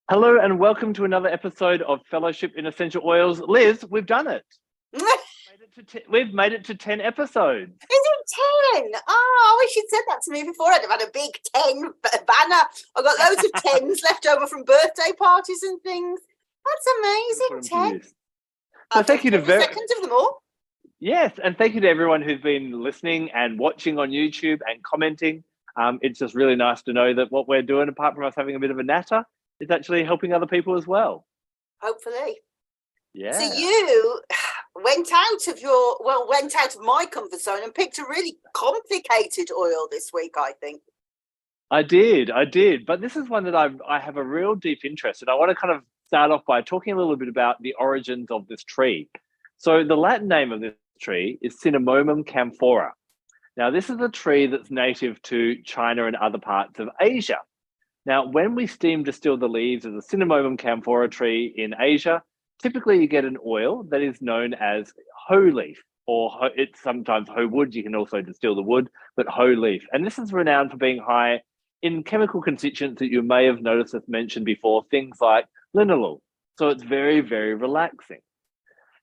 Hello and welcome to another episode of Fellowship in Essential Oils. Liz, we've done it. We've made it to 10 episodes. Is it 10? Oh, I wish you'd said that to me before. I'd have had a big 10 banner. I've got loads of 10s left over from birthday parties and things. That's amazing, 10. So thank you to seconds of them all. Yes, and thank you to everyone who's been listening and watching on YouTube and commenting. It's just really nice to know that what we're doing, apart from us having a bit of a natter, is actually helping other people as well. Hopefully. Yeah. So you went out of my comfort zone and picked a really complicated oil this week, I think. I did. But this is one that I have a real deep interest in. I want to kind of start off by talking a little bit about the origins of this tree. So the Latin name of this tree is Cinnamomum camphora. Now, this is a tree that's native to China and other parts of Asia. Now, when we steam distill the leaves of the Cinnamomum camphora tree in Asia, typically you get an oil that is known as hoe leaf, or it's sometimes hoe wood. You can also distill the wood, but hoe leaf. And this is renowned for being high in chemical constituents that you may have noticed us mentioned before, things like linalool. So it's very, very relaxing.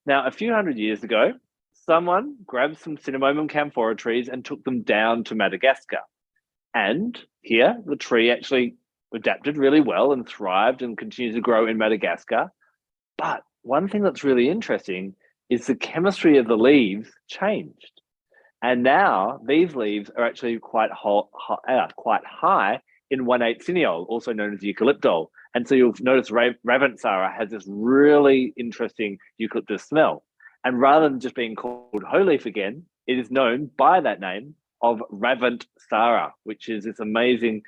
Now, a few hundred years ago, someone grabbed some Cinnamomum camphora trees and took them down to Madagascar. And here, the tree actually adapted really well and thrived and continues to grow in Madagascar. But one thing that's really interesting is the chemistry of the leaves changed. And now these leaves are actually quite high in 1,8 cineol, also known as eucalyptol. And so you'll notice Ravintsara has this really interesting eucalyptus smell. And rather than just being called hoe leaf again, it is known by that name of Ravintsara, which is this amazing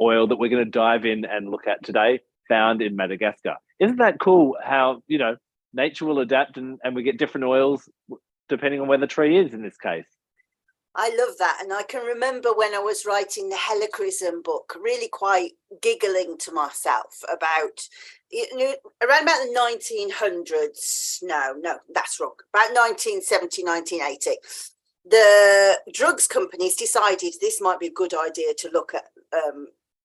oil that we're going to dive in and look at today, found in Madagascar. Isn't that cool how, nature will adapt and we get different oils depending on where the tree is in this case? I love that. And I can remember when I was writing the helichrysum book, really quite giggling to myself about, around about the 1900s. No, that's wrong. About 1970, 1980. The drugs companies decided this might be a good idea to look at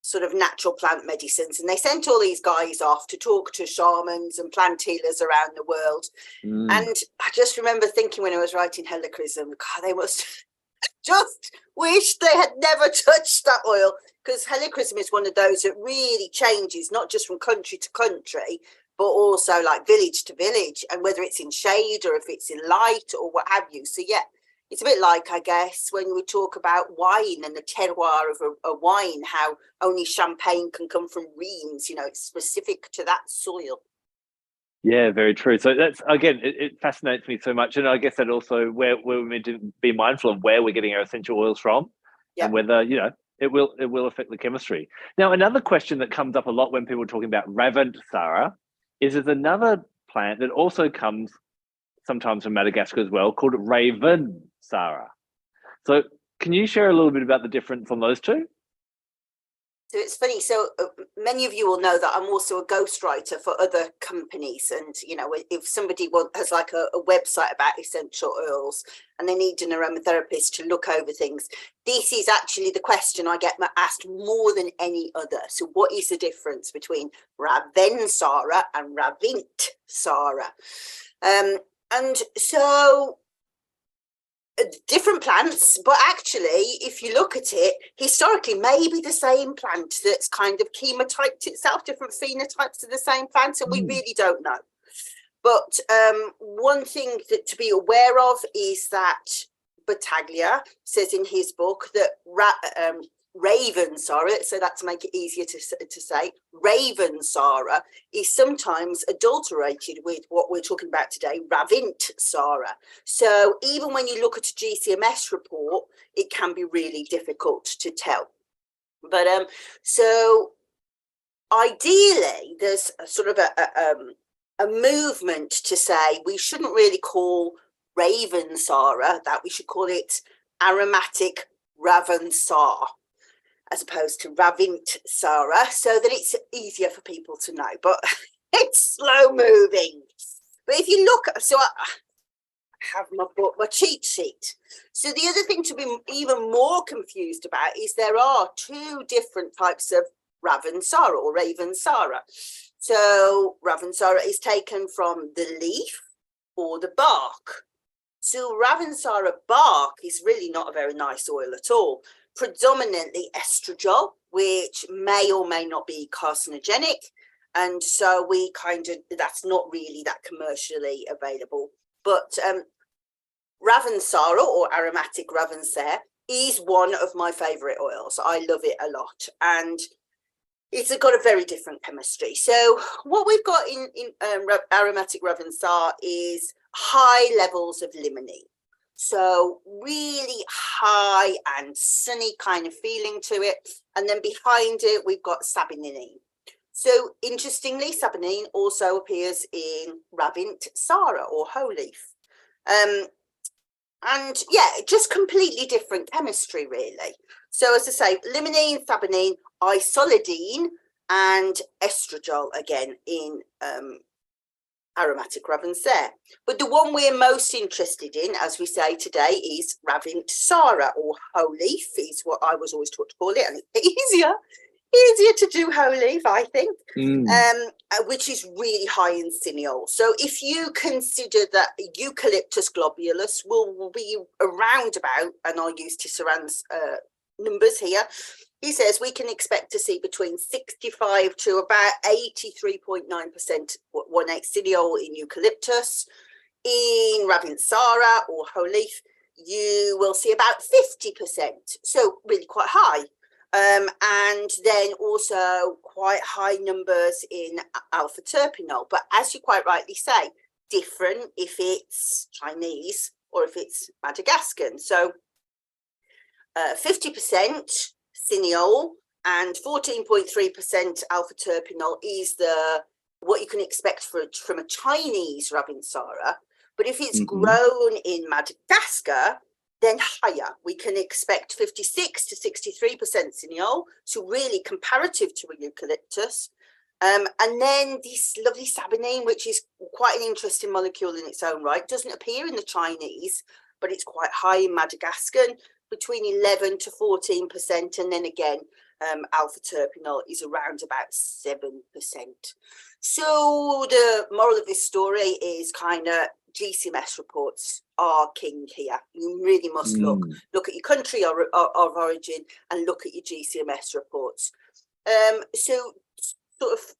sort of natural plant medicines, and they sent all these guys off to talk to shamans and plant healers around the world. And I just remember thinking when I was writing helichrysum, God, they must just wish they had never touched that oil, because helichrysum is one of those that really changes not just from country to country, but also like village to village, and whether it's in shade or if it's in light or what have you. So yeah, it's a bit like, I guess, when we talk about wine and the terroir of a wine, how only champagne can come from Reims, it's specific to that soil. Yeah, very true. So that's, again, it fascinates me so much. And I guess that also where we're meant to be mindful of where we're getting our essential oils from, and whether, it will affect the chemistry. Now, another question that comes up a lot when people are talking about Ravintsara is there's another plant that also comes sometimes from Madagascar as well, called Ravensara. So can you share a little bit about the difference on those two? So it's funny. So many of you will know that I'm also a ghostwriter for other companies. And, if somebody has like a website about essential oils and they need an aromatherapist to look over things, this is actually the question I get asked more than any other. So what is the difference between Ravensara and Ravintsara? And so different plants, but actually, if you look at it, historically, maybe the same plant that's kind of chemotyped itself, different phenotypes of the same plant, and we really don't know. But one thing to be aware of is that Battaglia says in his book that Ravensara, so that to make it easier to say, Ravensara is sometimes adulterated with what we're talking about today, Ravintsara. So even when you look at a GCMS report, it can be really difficult to tell. But so ideally, there's a sort of a movement to say we shouldn't really call Ravensara that, we should call it aromatic Ravintsara, as opposed to Ravintsara, so that it's easier for people to know. But it's slow moving. But if you look, so I have my book, my cheat sheet. So the other thing to be even more confused about is there are two different types of Ravintsara or Ravensara. So Ravintsara is taken from the leaf or the bark. So Ravinsara bark is really not a very nice oil at all. Predominantly estradiol, which may or may not be carcinogenic. And so we that's not really that commercially available. But Ravinsara or aromatic Ravinsara is one of my favorite oils. I love it a lot. And it's got a very different chemistry. So what we've got in aromatic Ravinsara is high levels of limonene. So really high and sunny kind of feeling to it. And then behind it, we've got saponin. So interestingly, saponin also appears in Ravintsara or whole leaf. And yeah, just completely different chemistry, really. So as I say, limonene, saponin, isolidine, and estradiol again in aromatic Ravinsara. But the one we're most interested in, as we say today, is Ravintsara or whole leaf, is what I was always taught to call it, and it's easier to do whole leaf, I think, which is really high in cineol. So if you consider that eucalyptus globulus will be around about, and I'll use Tisserand's numbers here, he says we can expect to see between 65 to about 83.9% 1/8 cineol in eucalyptus. In Ravintsara or whole leaf, you will see about 50%, so really quite high. And then also quite high numbers in alpha terpinol. But as you quite rightly say, different if it's Chinese or if it's Madagascan. So 50% cineol and 14.3% alpha terpinol is what you can expect from a Chinese Ravinsara. But if it's grown in Madagascar, then higher. We can expect 56 to 63% cineol, so really comparative to a eucalyptus. And then this lovely saponin, which is quite an interesting molecule in its own right, doesn't appear in the Chinese, but it's quite high in Madagascar, between 11 to 14%. And then again, alpha terpinol is around about 7%. So the moral of this story is kind of GCMS reports are king here. You really must look at your country of origin and look at your GCMS reports. So sort of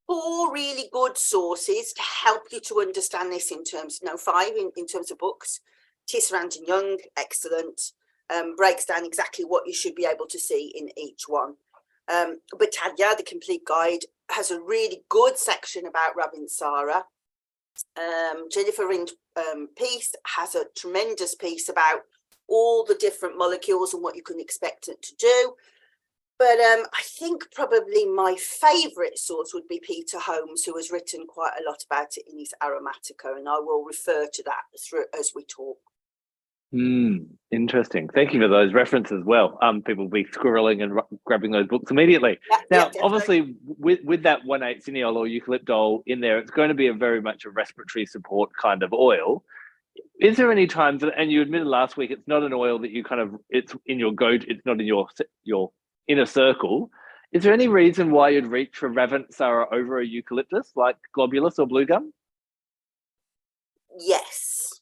4 really good sources to help you to understand this in terms, 5 in terms of books. Tisserand and Young, excellent, breaks down exactly what you should be able to see in each one. Battaglia, the complete guide, has a really good section about Ravinsara. Jennifer Rind piece has a tremendous piece about all the different molecules and what you can expect it to do. But I think probably my favourite source would be Peter Holmes, who has written quite a lot about it in his Aromatica, and I will refer to that through as we talk. Interesting. Thank you for those references. Well, people will be squirreling and grabbing those books immediately. Now, obviously, with that 1/8 cineol or eucalyptol in there, it's going to be very much a respiratory support kind of oil. Is there any times, and you admitted last week, it's not an oil that you it's in your it's not in your inner circle. Is there any reason why you'd reach for Ravintsara over a eucalyptus like globulus or blue gum? Yes.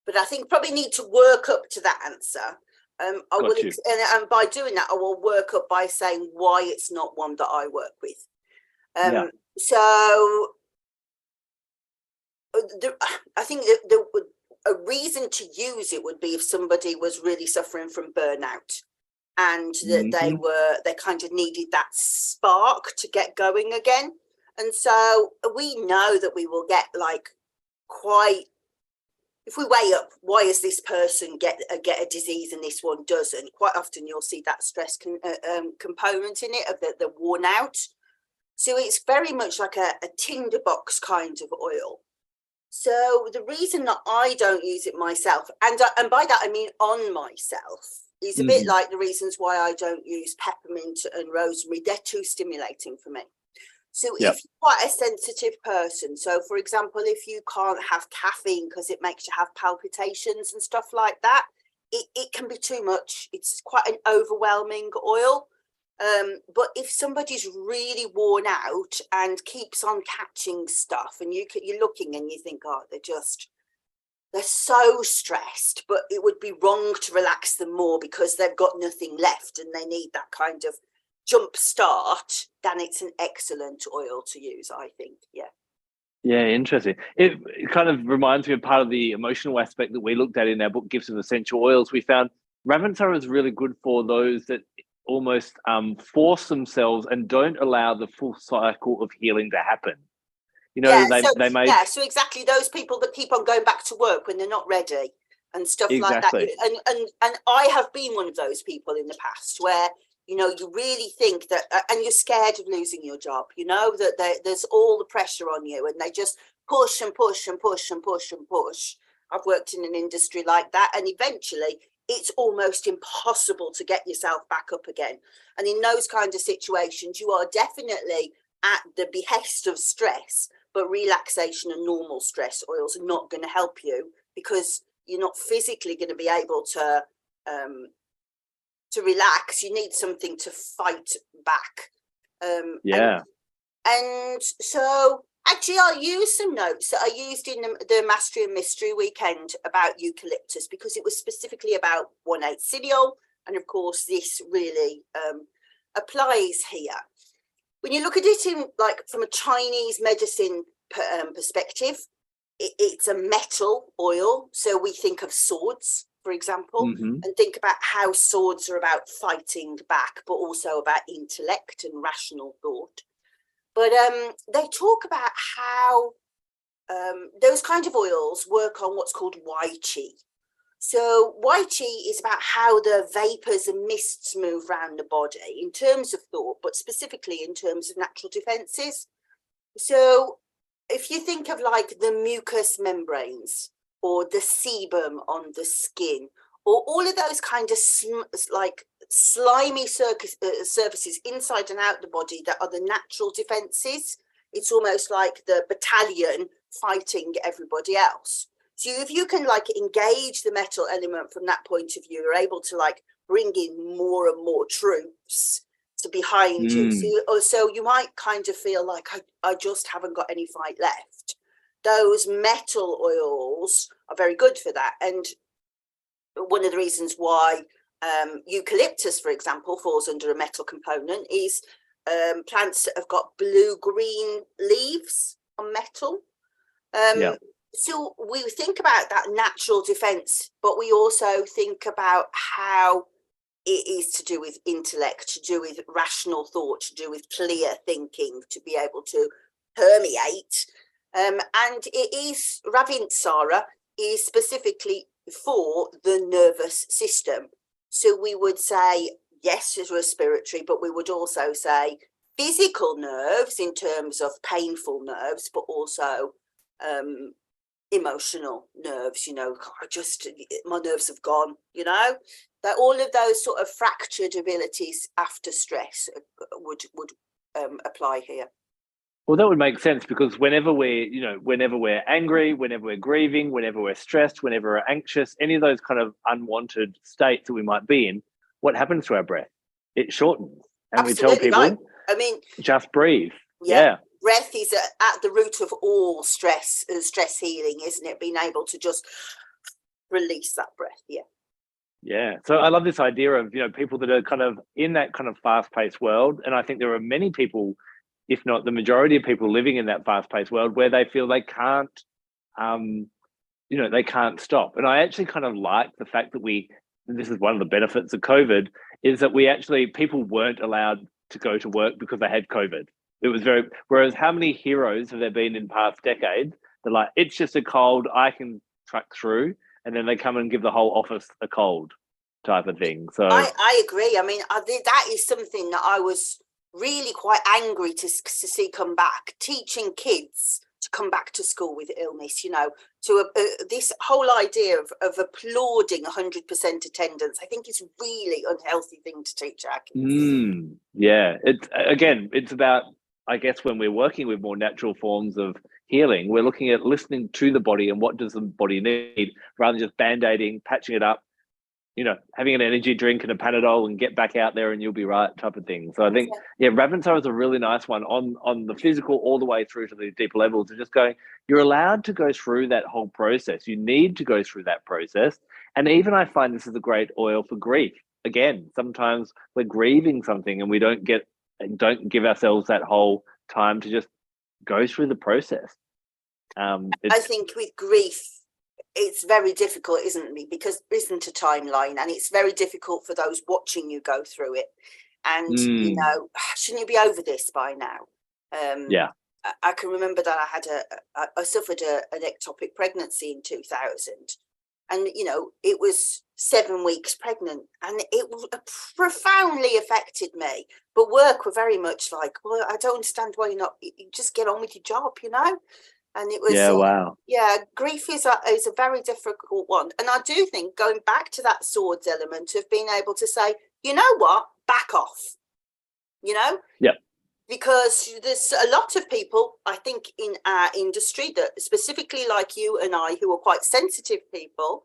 But I think probably need to work up to that answer. And by doing that, I will work up by saying why it's not one that I work with. So I think a reason to use it would be if somebody was really suffering from burnout and that they kind of needed that spark to get going again. And so we know that we will get if we weigh up, why does this person get a disease and this one doesn't? Quite often you'll see that stress component in it of the worn out. So it's very much like a tinderbox kind of oil. So the reason that I don't use it myself, and by that I mean on myself, is a bit like the reasons why I don't use peppermint and rosemary. They're too stimulating for me. So if you're quite a sensitive person, so for example, if you can't have caffeine because it makes you have palpitations and stuff like that, it can be too much. It's quite an overwhelming oil. But if somebody's really worn out and keeps on catching stuff, and you're looking and you think, oh, they're so stressed, but it would be wrong to relax them more because they've got nothing left and they need that kind of jump start, then it's an excellent oil to use, I think. Yeah, interesting. It kind of reminds me of part of the emotional aspect that we looked at in our book, Gifts of Essential Oils. We found Ravintsara is really good for those that almost force themselves and don't allow the full cycle of healing to happen. You know, they may... So exactly those people that keep on going back to work when they're not ready and stuff Exactly. like that. And I have been one of those people in the past where, you know, you really think that, and you're scared of losing your job, you know, that there's all the pressure on you and they just push and push and push and push and push. I've worked in an industry like that, and eventually it's almost impossible to get yourself back up again. And in those kind of situations, you are definitely at the behest of stress, but relaxation and normal stress oils are not going to help you because you're not physically going to be able to relax. You need something to fight back. And so actually I'll use some notes that I used in the Mastery and Mystery weekend about eucalyptus, because it was specifically about 1,8-cineol, and of course this really applies here. When you look at it in like from a Chinese medicine perspective, it's a metal oil. So we think of swords, for example, and think about how swords are about fighting back, but also about intellect and rational thought. But they talk about how those kind of oils work on what's called Wai Qi. So Wai Qi is about how the vapors and mists move around the body in terms of thought, but specifically in terms of natural defenses. So if you think of like the mucous membranes or the sebum on the skin, or all of those kind of like slimy surfaces inside and out the body that are the natural defenses, it's almost like the battalion fighting everybody else. So if you can like engage the metal element from that point of view, you're able to like bring in more and more troops to behind you. So you might kind of feel like I just haven't got any fight left. Those metal oils are very good for that. And one of the reasons why eucalyptus, for example, falls under a metal component is plants that have got blue-green leaves on metal. So we think about that natural defense, but we also think about how it is to do with intellect, to do with rational thought, to do with clear thinking, to be able to permeate. And it is, Ravintsara is specifically for the nervous system. So we would say, yes, it's respiratory, but we would also say physical nerves in terms of painful nerves, but also emotional nerves, you know, my nerves have gone, you know, that all of those sort of fractured abilities after stress would apply here. Well, that would make sense, because whenever we're angry, whenever we're grieving, whenever we're stressed, whenever we're anxious, any of those kind of unwanted states that we might be in, what happens to our breath? It shortens. And Absolutely, we tell people, right. I mean, just breathe. Yeah. Breath is at the root of all stress healing, isn't it? Being able to just release that breath. Yeah. So I love this idea of, you know, people that are kind of in that kind of fast-paced world. And I think there are many people, if not the majority of people, living in that fast-paced world where they feel they can't, they can't stop. And I actually kind of like the fact that this is one of the benefits of COVID, is that people weren't allowed to go to work because they had COVID. It was whereas how many heroes have there been in past decades? They're like, it's just a cold, I can truck through. And then they come and give the whole office a cold type of thing. So I agree. I mean, that is something that I was really quite angry to see come back, teaching kids to come back to school with illness, you know, to this whole idea of applauding 100% attendance. I think it's really unhealthy thing to teach our kids. Yeah, it's about, I guess, when we're working with more natural forms of healing, we're looking at listening to the body and what does the body need, rather than just band-aiding, patching it up, having an energy drink and a Panadol and get back out there and you'll be right type of thing. So I think, Ravensara is a really nice one on the physical all the way through to the deeper levels, and just going, you're allowed to go through that whole process. You need to go through that process. And even I find this is a great oil for grief. Again, sometimes we're grieving something and we don't give ourselves that whole time to just go through the process. I think with grief, it's very difficult, isn't it? Because there isn't a timeline, and it's very difficult for those watching you go through it. And, shouldn't you be over this by now? I can remember that I suffered an ectopic pregnancy in 2000. And, it was 7 weeks pregnant, and it profoundly affected me. But work were very much like, well, I don't understand why you just get on with your job, And it was, wow. Grief is a very difficult one. And I do think going back to that swords element of being able to say, you know what, back off, Yeah. Because there's a lot of people, I think, in our industry that specifically like you and I, who are quite sensitive people.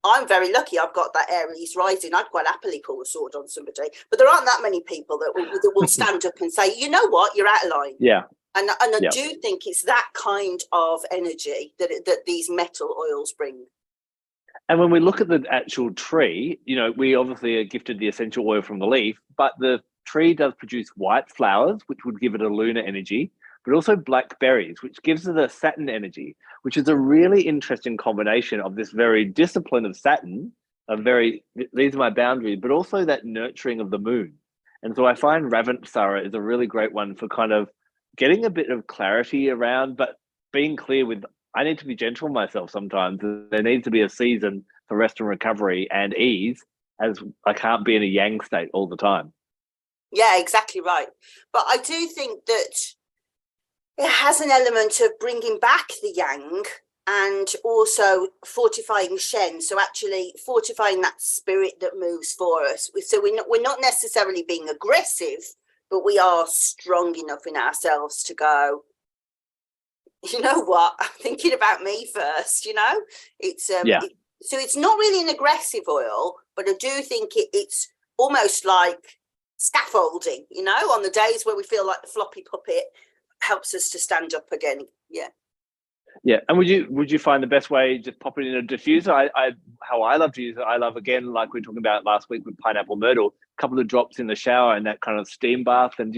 I'm very lucky I've got that Aries rising. I'd quite happily pull a sword on somebody. But there aren't that many people that will stand up and say, you know what, you're out of line. Yeah. And I do think it's that kind of energy that these metal oils bring. And when we look at the actual tree, we obviously are gifted the essential oil from the leaf, but the tree does produce white flowers, which would give it a lunar energy, but also black berries, which gives it a Saturn energy, which is a really interesting combination of this very discipline of Saturn, these are my boundaries, but also that nurturing of the moon. And so I find Ravintsara is a really great one for kind of getting a bit of clarity around, but being clear with, I need to be gentle with myself sometimes. There needs to be a season for rest and recovery and ease, as I can't be in a yang state all the time. Yeah, exactly right. But I do think that it has an element of bringing back the yang and also fortifying Shen. So actually fortifying that spirit that moves for us. So we're not necessarily being aggressive, but we are strong enough in ourselves to go, you know what, I'm thinking about me first, It's so it's not really an aggressive oil, but I do think it's almost like scaffolding, on the days where we feel like the floppy puppet, helps us to stand up again. Yeah. And would you find the best way just pop it in a diffuser? How I love to use it, I love, again, like we were talking about last week with pineapple myrtle, a couple of drops in the shower and that kind of steam bath, and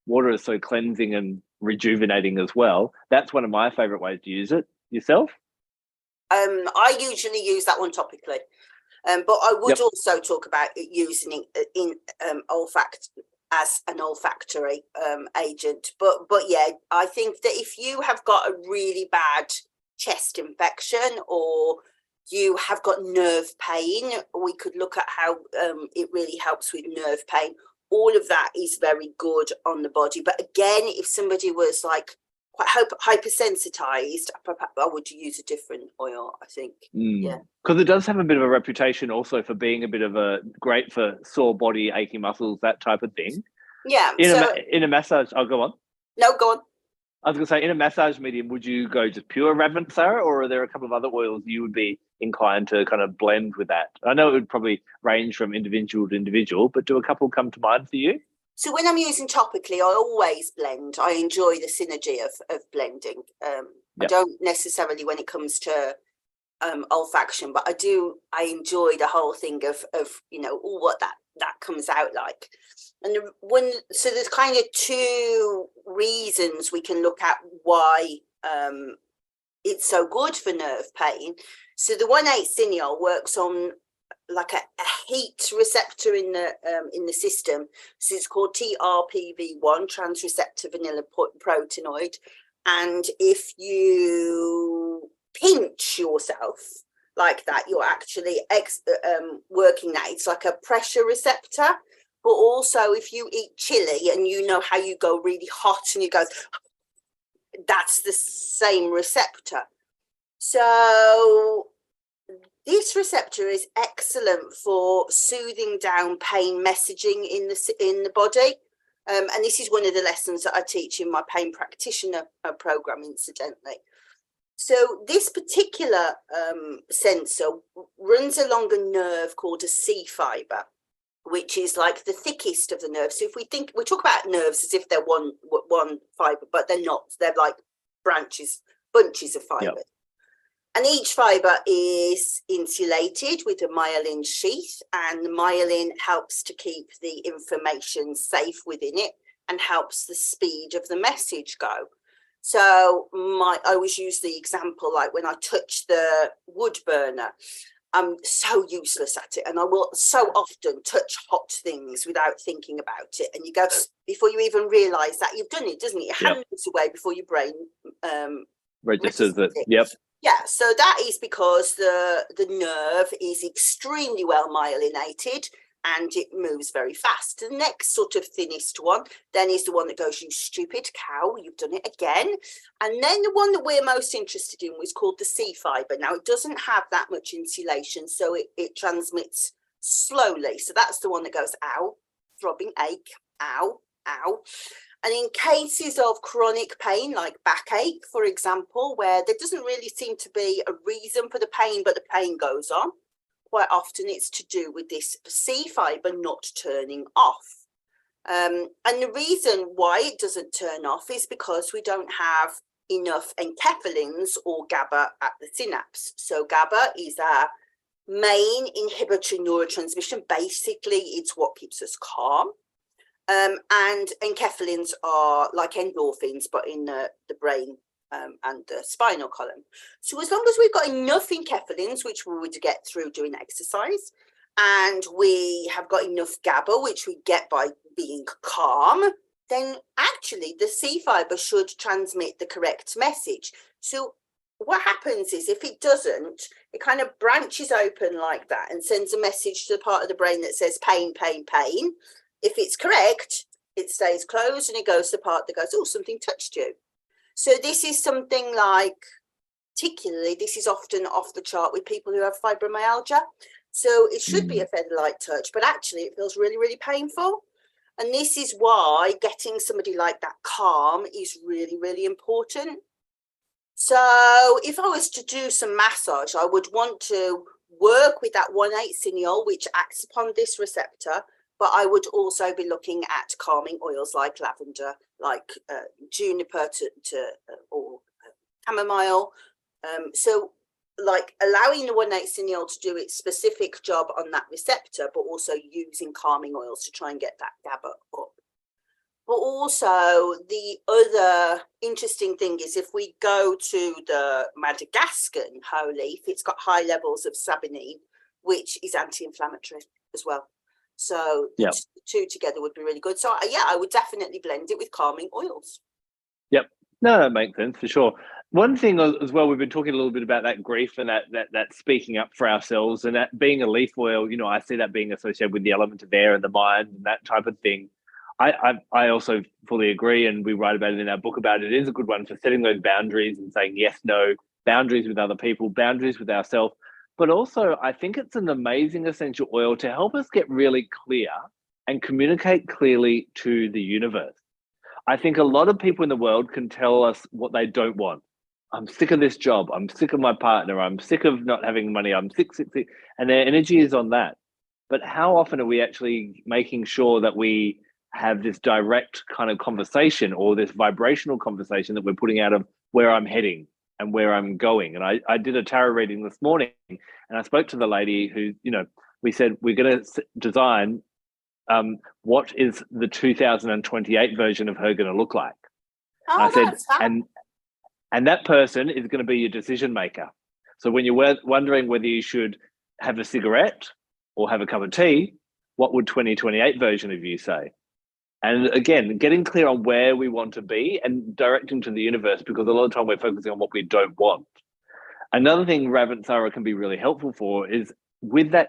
water is so cleansing and rejuvenating as well. That's one of my favorite ways to use it. Yourself? I usually use that one topically. But I would also talk about using it in as an olfactory agent. But yeah, I think that if you have got a really bad chest infection or you have got nerve pain, we could look at how it really helps with nerve pain. All of that is very good on the body. But again, if somebody was like quite hypersensitized, I would use a different oil, I think. Yeah. Because it does have a bit of a reputation also for being a bit of a great for sore body, aching muscles, that type of thing. Yeah. In a massage, I'll go on. No, go on. I was going to say, in a massage medium, would you go just pure Ravintsara, or are there a couple of other oils you would be inclined to kind of blend with that? I know it would probably range from individual to individual, but do a couple come to mind for you? So when I'm using topically, I always blend. I enjoy the synergy of blending. I don't necessarily when it comes to olfaction, but I enjoy the whole thing of all what that comes out like. And so there's kind of two reasons we can look at why it's so good for nerve pain. So the 1,8-cineol works on like a heat receptor in the system. So it's called TRPV1, transreceptor vanilla protenoid. And if you pinch yourself like that, you're actually working that. It's like a pressure receptor. But also if you eat chili and you know how you go really hot and you go, that's the same receptor. So this receptor is excellent for soothing down pain messaging in the body. And this is one of the lessons that I teach in my pain practitioner program, incidentally. So this particular sensor runs along a nerve called a C fiber, which is like the thickest of the nerves. So if we talk about nerves as if they're one fiber, but they're not. They're like bunches of fibers. Yep. And each fiber is insulated with a myelin sheath, and the myelin helps to keep the information safe within it and helps the speed of the message go. So I always use the example, like when I touch the wood burner, I'm so useless at it, and I will so often touch hot things without thinking about it. And you go, before you even realise that you've done it, doesn't it? It happens away before your brain registers it. Yep. Yeah, so that is because the nerve is extremely well myelinated and it moves very fast. The next sort of thinnest one then is the one that goes, you stupid cow, you've done it again. And then the one that we're most interested in was called the C fiber. Now, it doesn't have that much insulation, so it transmits slowly. So that's the one that goes, ow, throbbing ache, ow, ow. And in cases of chronic pain, like backache, for example, where there doesn't really seem to be a reason for the pain, but the pain goes on, quite often it's to do with this C fiber not turning off. And the reason why it doesn't turn off is because we don't have enough enkephalins or GABA at the synapse. So GABA is our main inhibitory neurotransmission. Basically, it's what keeps us calm. And enkephalins are like endorphins, but in the brain and the spinal column. So as long as we've got enough enkephalins, which we would get through doing exercise, and we have got enough GABA, which we get by being calm, then actually the C fiber should transmit the correct message. So what happens is, if it doesn't, it kind of branches open like that and sends a message to the part of the brain that says pain, pain, pain. If it's correct, it stays closed and it goes to the part that goes, oh, something touched you. So this is something like, particularly, this is often off the chart with people who have fibromyalgia. So it should be a fairly light touch, but actually it feels really, really painful. And this is why getting somebody like that calm is really, really important. So if I was to do some massage, I would want to work with that 1,8 cineol, which acts upon this receptor. But I would also be looking at calming oils like lavender, like juniper or chamomile. So like allowing the 1,8 cineol to do its specific job on that receptor, but also using calming oils to try and get that GABA up. But also the other interesting thing is, if we go to the Madagascan whole leaf, it's got high levels of sabinine, which is anti-inflammatory as well. So the two together would be really good. So yeah, I would definitely blend it with calming oils. Yep. No, that makes sense for sure. One thing as well, we've been talking a little bit about that grief and that speaking up for ourselves, and that being a leaf oil, you know, I see that being associated with the element of air and the mind and that type of thing. I also fully agree, and we write about it in our book about it. It is a good one for setting those boundaries and saying yes, no, boundaries with other people, boundaries with ourselves. But also, I think it's an amazing essential oil to help us get really clear and communicate clearly to the universe. I think a lot of people in the world can tell us what they don't want. I'm sick of this job. I'm sick of my partner. I'm sick of not having money. I'm sick. And their energy is on that. But how often are we actually making sure that we have this direct kind of conversation, or this vibrational conversation that we're putting out of where I'm heading and where I'm going? And I did a tarot reading this morning, and I spoke to the lady who, you know, we said, we're going to design what is the 2028 version of her going to look like? Oh, I said, that's fun. and that person is going to be your decision maker. So when you're wondering whether you should have a cigarette or have a cup of tea, what would 2028 version of you say? And again, getting clear on where we want to be and directing to the universe, because a lot of the time we're focusing on what we don't want. Another thing Ravintsara can be really helpful for is with that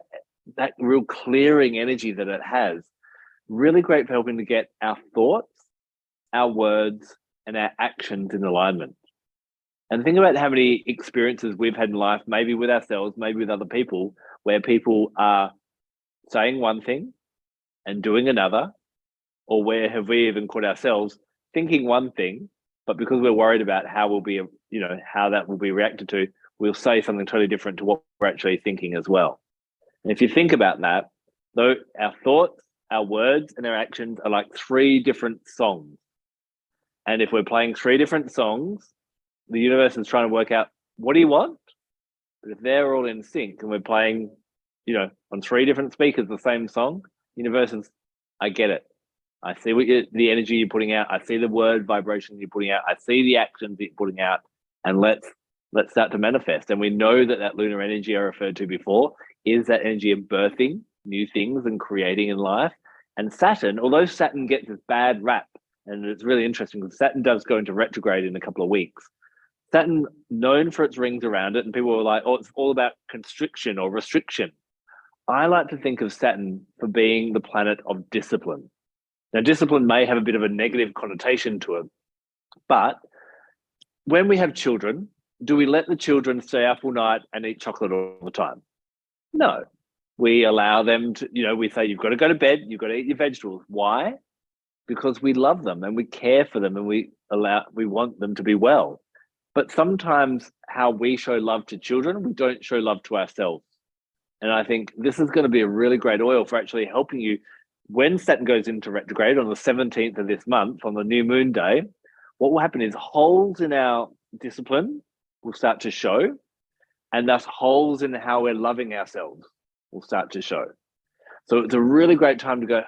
real clearing energy that it has, really great for helping to get our thoughts, our words, and our actions in alignment. And think about how many experiences we've had in life, maybe with ourselves, maybe with other people, where people are saying one thing and doing another, or where have we even caught ourselves thinking one thing but because we're worried about how we'll be, how that will be reacted to, we'll say something totally different to what we're actually thinking as well. And if you think about that, though, our thoughts, our words, and our actions are like 3 different songs. And if we're playing 3 different songs, the universe is trying to work out, what do you want? But if they're all in sync and we're playing, on 3 different speakers, the same song, the universe is, I get it. I see the energy you're putting out. I see the word vibration you're putting out. I see the actions you're putting out, and let's start to manifest. And we know that lunar energy I referred to before is that energy of birthing new things and creating in life. And Saturn, although Saturn gets this bad rap, and it's really interesting because Saturn does go into retrograde in a couple of weeks. Saturn, known for its rings around it, and people were like, oh, it's all about constriction or restriction. I like to think of Saturn for being the planet of discipline. Now, discipline may have a bit of a negative connotation to it, but when we have children, do we let the children stay up all night and eat chocolate all the time? No. We allow them to, we say, you've got to go to bed, you've got to eat your vegetables. Why? Because we love them and we care for them and we want them to be well. But sometimes how we show love to children, we don't show love to ourselves. And I think this is going to be a really great oil for actually helping you. When Saturn goes into retrograde on the 17th of this month, on the new moon day, what will happen is holes in our discipline will start to show, and thus holes in how we're loving ourselves will start to show. So it's a really great time to go,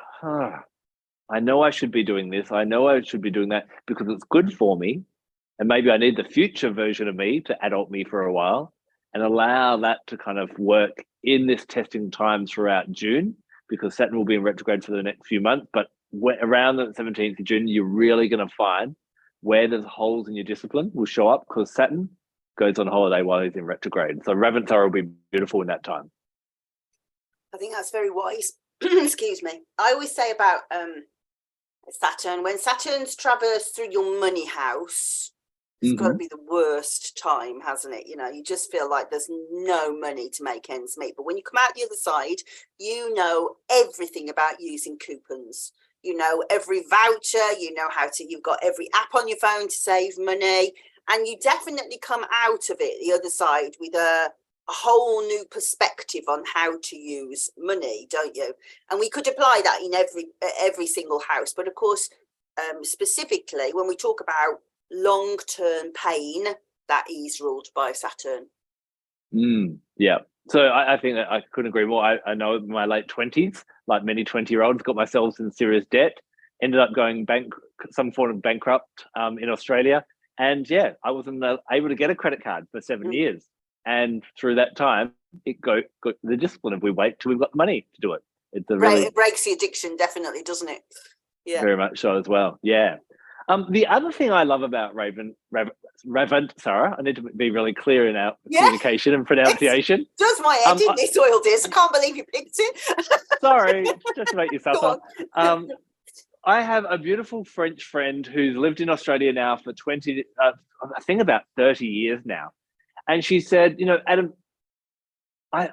I know I should be doing this. I know I should be doing that because it's good for me. And maybe I need the future version of me to adult me for a while, and allow that to kind of work in this testing time throughout June, because Saturn will be in retrograde for the next few months. But around the 17th of June, you're really going to find where there's holes in your discipline will show up, because Saturn goes on holiday while he's in retrograde. So Ravensara will be beautiful in that time. I think that's very wise. Excuse me. I always say about Saturn, when Saturn's traversed through your money house, it's got to be the worst time, hasn't it? You just feel like there's no money to make ends meet. But when you come out the other side, you know everything about using coupons. You know every voucher, you've got every app on your phone to save money. And you definitely come out of it the other side with a whole new perspective on how to use money, don't you? And we could apply that in every single house. But of course, specifically when we talk about long-term pain, that is ruled by Saturn. Yeah. So I think that I couldn't agree more. I know in my late 20s, like many 20-year-olds, got myself in serious debt, ended up going some form of bankrupt in Australia. And yeah, I wasn't able to get a credit card for 7 years. And through that time, it got the discipline of we wait till we've got the money to do it. It's it breaks the addiction, definitely, doesn't it? Yeah. Very much so as well. Yeah. The other thing I love about Ravintsara, I need to be really clear in our communication and pronunciation. It does my head in this oil, dear. I can't believe you picked it. Sorry, just to make you suffer. I have a beautiful French friend who's lived in Australia now for I think about 30 years now. And she said, Adam, I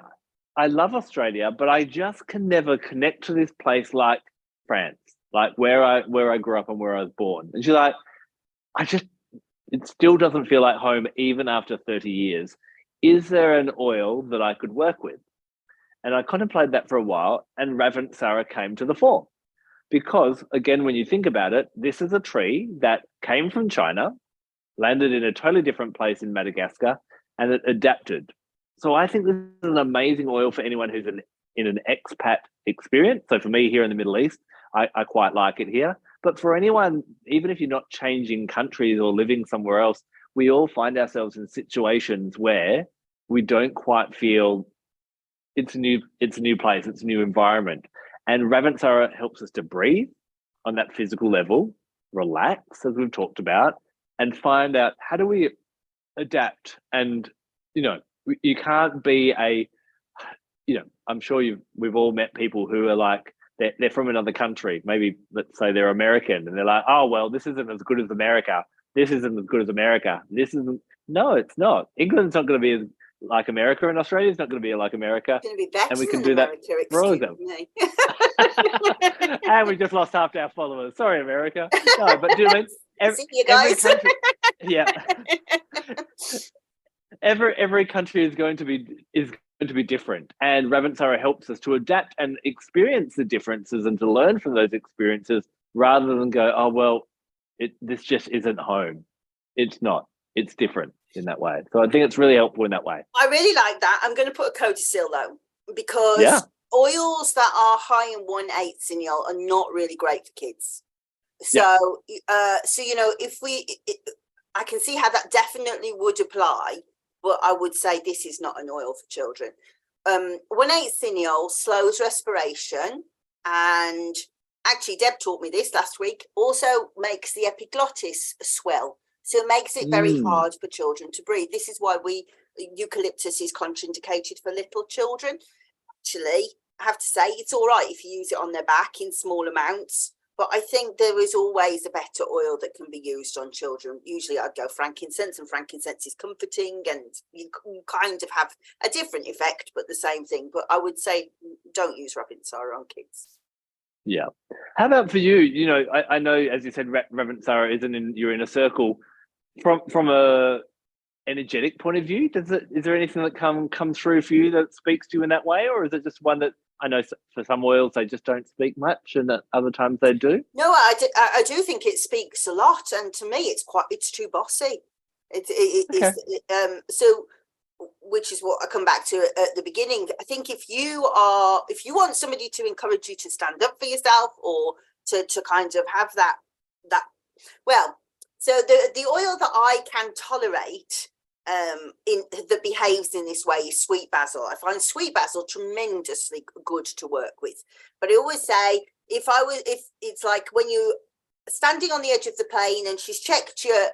love Australia, but I just can never connect to this place like France, like where I grew up and where I was born. And she's like, it still doesn't feel like home even after 30 years. Is there an oil that I could work with? And I contemplated that for a while, and Ravintsara came to the fore. Because again, when you think about it, this is a tree that came from China, landed in a totally different place in Madagascar, and it adapted. So I think this is an amazing oil for anyone who's in an expat experience. So for me here in the Middle East, I quite like it here. But for anyone, even if you're not changing countries or living somewhere else, we all find ourselves in situations where we don't quite feel it's a new place, it's a new environment. And Ravintsara helps us to breathe on that physical level, relax, as we've talked about, and find out how do we adapt. And, you can't be I'm sure we've all met people who are like, they're from another country. Maybe let's say they're American, and they're like, oh, well, this isn't as good as America. This isn't as good as America. No, it's not. England's not going to be like America in Australia. It's not going to be like America. It's going to be better And we can than do that America, for all of excuse them. me. And we just lost half our followers. Sorry, America. No, but do you know what I mean? See you guys. Every country, yeah. Every country is going to be different, and Ravintsara helps us to adapt and experience the differences and to learn from those experiences rather than go, oh well, this just isn't home. It's not. It's different in that way. So I think it's really helpful in that way. I really like that. I'm going to put a codicil though, because oils that are high in 1/8 cineol are not really great for kids. So, I can see how that definitely would apply, but I would say this is not an oil for children. 1/8 cineol slows respiration, and actually Deb taught me this last week, also makes the epiglottis swell. So it makes it very hard for children to breathe. This is why eucalyptus is contraindicated for little children. Actually, I have to say, it's all right if you use it on their back in small amounts. But I think there is always a better oil that can be used on children. Usually I'd go frankincense, and frankincense is comforting, and you kind of have a different effect, but the same thing. But I would say don't use Ravintsara on kids. Yeah. How about for you? You know, I know, as you said, Ravintsara isn't in your inner circle. From a energetic point of view, is there anything that come through for you that speaks to you in that way, or is it just one that I know for some oils they just don't speak much, and at other times they do? No, I do think it speaks a lot, and to me, it's too bossy. So, which is what I come back to at the beginning. I think if you want somebody to encourage you to stand up for yourself, or to kind of have that well. So the oil that I can tolerate that behaves in this way is sweet basil. I find sweet basil tremendously good to work with. But I always say, if it's like when you're standing on the edge of the plane and she's checked your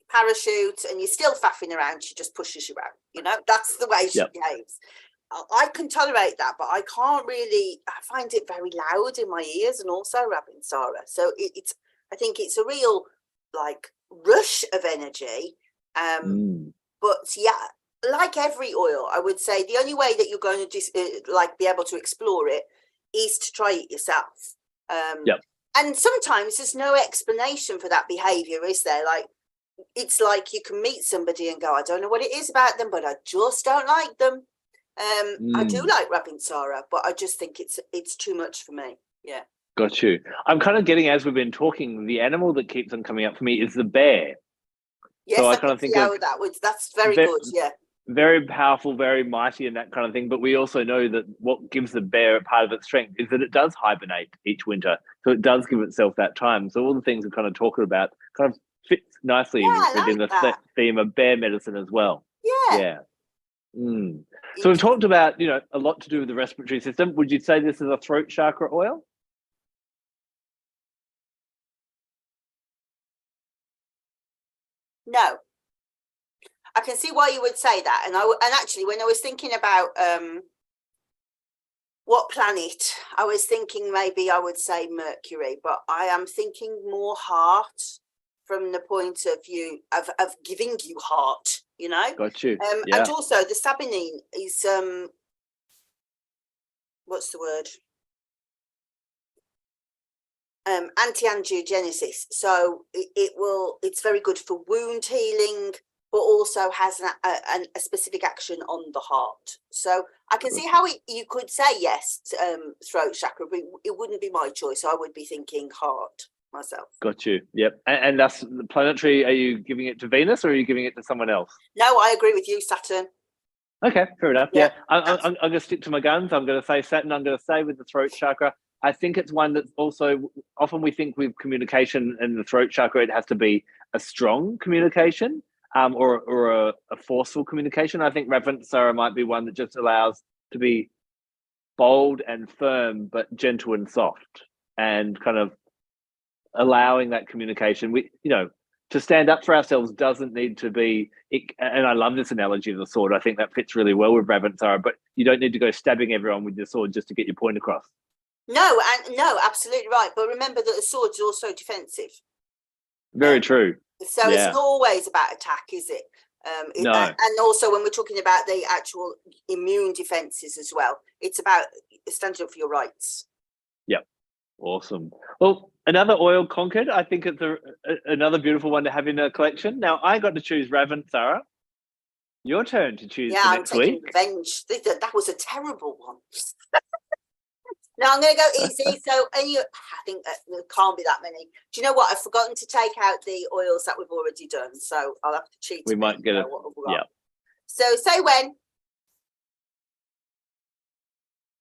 parachute and you're still faffing around, she just pushes you out. You know, that's the way she behaves. I can tolerate that, but I can't really. I find it very loud in my ears, and also Ravintsara. So I think it's a real rush of energy, but like every oil, I would say the only way that you're going to be able to explore it is to try it yourself. And sometimes there's no explanation for that behavior, is there? Like, it's like you can meet somebody and go, I don't know what it is about them, but I just don't like them. I do like Ravintsara, but I just think it's too much for me. Yeah. Got you. I'm kind of getting, as we've been talking, the animal that keeps on coming up for me is the bear. Yes, so I kind of think that's very good. Yeah. Very powerful, very mighty, and that kind of thing. But we also know that what gives the bear part of its strength is that it does hibernate each winter. So it does give itself that time. So all the things we're kind of talking about kind of fits nicely within the theme of bear medicine as well. Yeah. So we've talked about, a lot to do with the respiratory system. Would you say this is a throat chakra oil? No, I can see why you would say that, and actually, when I was thinking about what planet, I was thinking maybe I would say Mercury, but I am thinking more heart from the point of view of giving you heart. Got you. And also the saponine is what's the word? Anti-angiogenesis, so it's very good for wound healing, but also has a specific action on the heart. So I can see how you could say yes, throat chakra, but it wouldn't be my choice. I would be thinking heart myself. Got you. Yep. And that's the planetary. Are you giving it to Venus, or are you giving it to someone else? No, I agree with you, Saturn. Okay, fair enough. Yeah, I'm going to stick to my guns. I'm going to say Saturn. I'm going to say with the throat chakra. I think it's one that's also, often we think with communication and the throat chakra, it has to be a strong communication or a forceful communication. I think Ravintsara might be one that just allows to be bold and firm, but gentle and soft, and kind of allowing that communication. To stand up for ourselves doesn't need to be, and I love this analogy of the sword. I think that fits really well with Ravintsara, but you don't need to go stabbing everyone with your sword just to get your point across. No, absolutely right. But remember that the sword is also defensive. Very true. So it's not always about attack, is it? No. And also when we're talking about the actual immune defenses as well, it's about standing up for your rights. Yep. Awesome. Well, another oil conquered. I think it's another beautiful one to have in a collection. Now, I got to choose Ravintsara. Your turn to choose Yeah, for I'm next taking week. revenge. That was a terrible one. Now I'm going to go easy. So I think there can't be that many. Do you know what? I've forgotten to take out the oils that we've already done. So I'll have to cheat. We might get it. Yeah. So say when.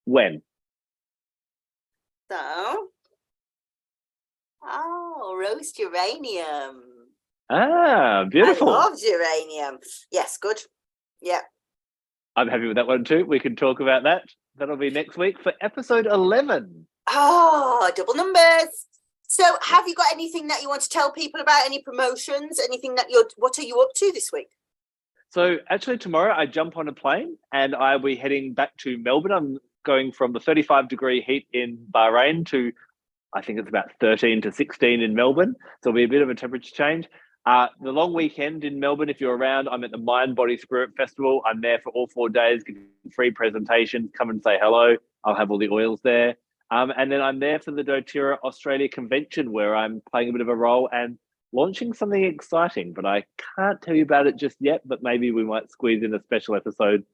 When? So, rose geranium. Ah, beautiful. I love geranium. Yes, good. Yeah. I'm happy with that one too. We can talk about that. That'll be next week for episode 11. Oh, double numbers. So have you got anything that you want to tell people about? Any promotions? Anything that what are you up to this week? So actually tomorrow I jump on a plane and I'll be heading back to Melbourne. I'm going from the 35-degree heat in Bahrain to, I think it's about 13 to 16 in Melbourne. So it'll be a bit of a temperature change. The long weekend in Melbourne, if you're around, I'm at the Mind, Body, Spirit Festival. I'm there for all 4 days, giving free presentations. Come and say hello. I'll have all the oils there. And then I'm there for the doTERRA Australia convention where I'm playing a bit of a role and launching something exciting, but I can't tell you about it just yet, but maybe we might squeeze in a special episode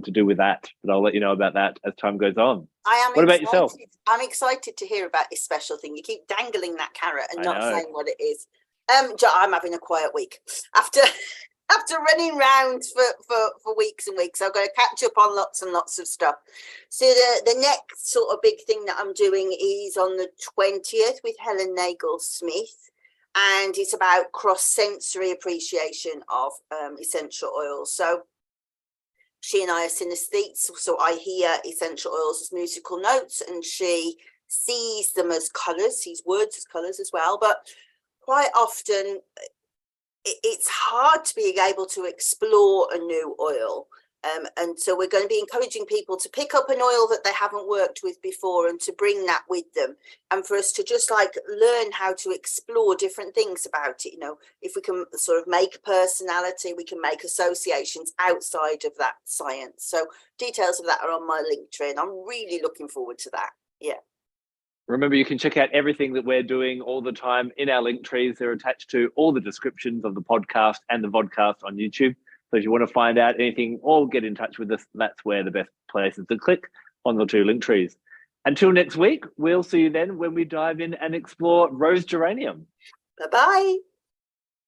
to do with that. But I'll let you know about that as time goes on. What about yourself? I'm excited to hear about this special thing. You keep dangling that carrot and not saying what it is. I'm having a quiet week after running around for weeks and weeks. I've got to catch up on lots and lots of stuff. So the next sort of big thing that I'm doing is on the 20th with Helen Nagel-Smith, and it's about cross-sensory appreciation of essential oils. So she and I are synesthetes, so I hear essential oils as musical notes, and she sees them as colours, sees words as colours as well. But quite often it's hard to be able to explore a new oil. And so we're going to be encouraging people to pick up an oil that they haven't worked with before and to bring that with them, and for us to just like learn how to explore different things about it. You know, if we can sort of make personality, we can make associations outside of that science. So details of that are on my link tree, and I'm really looking forward to that. Yeah. Remember, you can check out everything that we're doing all the time in our link trees. They're attached to all the descriptions of the podcast and the vodcast on YouTube. So if you want to find out anything or get in touch with us, that's where the best place is to click on the 2 link trees. Until next week, we'll see you then when we dive in and explore rose geranium. Bye-bye.